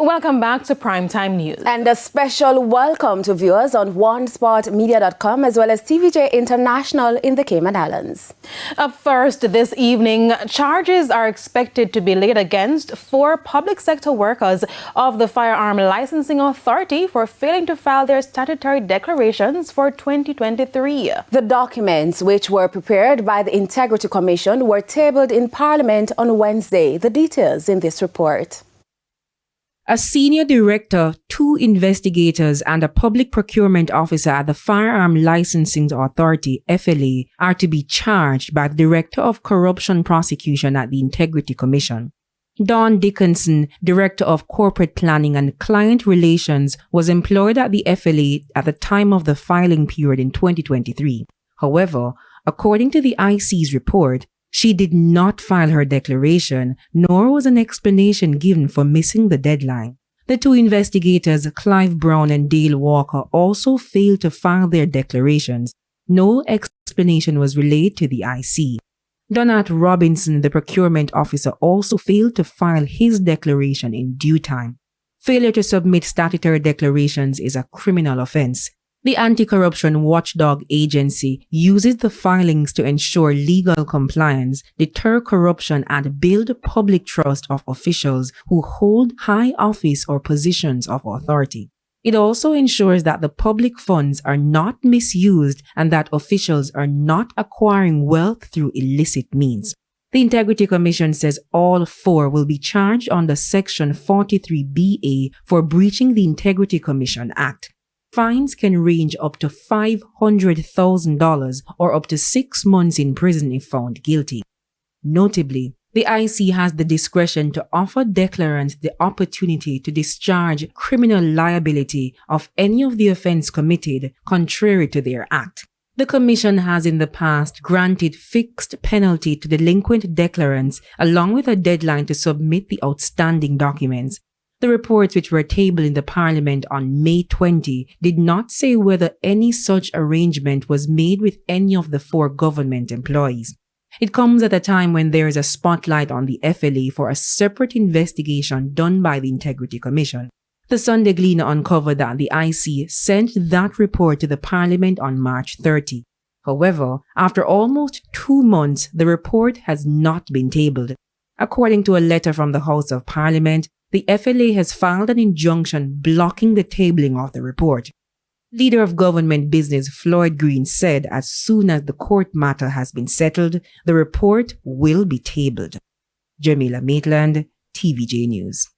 Welcome back to Primetime News. And a special welcome to viewers on OneSportMedia.com as well as TVJ International in the Cayman Islands. Up first this evening, charges are expected to be laid against 4 public sector workers of the Firearm Licensing Authority for failing to file their statutory declarations for 2023. The documents, which were prepared by the Integrity Commission, were tabled in Parliament on Wednesday. The details in this report. A senior director, 2 investigators, and a public procurement officer at the Firearm Licensing Authority, FLA, are to be charged by the Director of Corruption Prosecution at the Integrity Commission. Don Dickinson, Director of Corporate Planning and Client Relations, was employed at the FLA at the time of the filing period in 2023. However, according to the IC's report, she did not file her declaration, nor was an explanation given for missing the deadline. The 2 investigators, Clive Brown and Dale Walker, also failed to file their declarations. No explanation was relayed to the IC. Donat Robinson, the procurement officer, also failed to file his declaration in due time. Failure to submit statutory declarations is a criminal offense. The Anti-Corruption Watchdog Agency uses the filings to ensure legal compliance, deter corruption, and build public trust of officials who hold high office or positions of authority. It also ensures that the public funds are not misused and that officials are not acquiring wealth through illicit means. The Integrity Commission says all 4 will be charged under Section 43BA for breaching the Integrity Commission Act. Fines can range up to $500,000 or up to 6 months in prison if found guilty. Notably, the IC has the discretion to offer declarants the opportunity to discharge criminal liability of any of the offense committed contrary to their act. The Commission has in the past granted fixed penalty to delinquent declarants along with a deadline to submit the outstanding documents. The reports, which were tabled in the Parliament on May 20, did not say whether any such arrangement was made with any of the 4 government employees. It comes at a time when there is a spotlight on the FLA for a separate investigation done by the Integrity Commission. The Sunday Gleaner uncovered that the IC sent that report to the Parliament on March 30. However, after almost 2 months, the report has not been tabled. According to a letter from the House of Parliament, the FLA has filed an injunction blocking the tabling of the report. Leader of Government Business Floyd Green said as soon as the court matter has been settled, the report will be tabled. Jamila Maitland, TVJ News.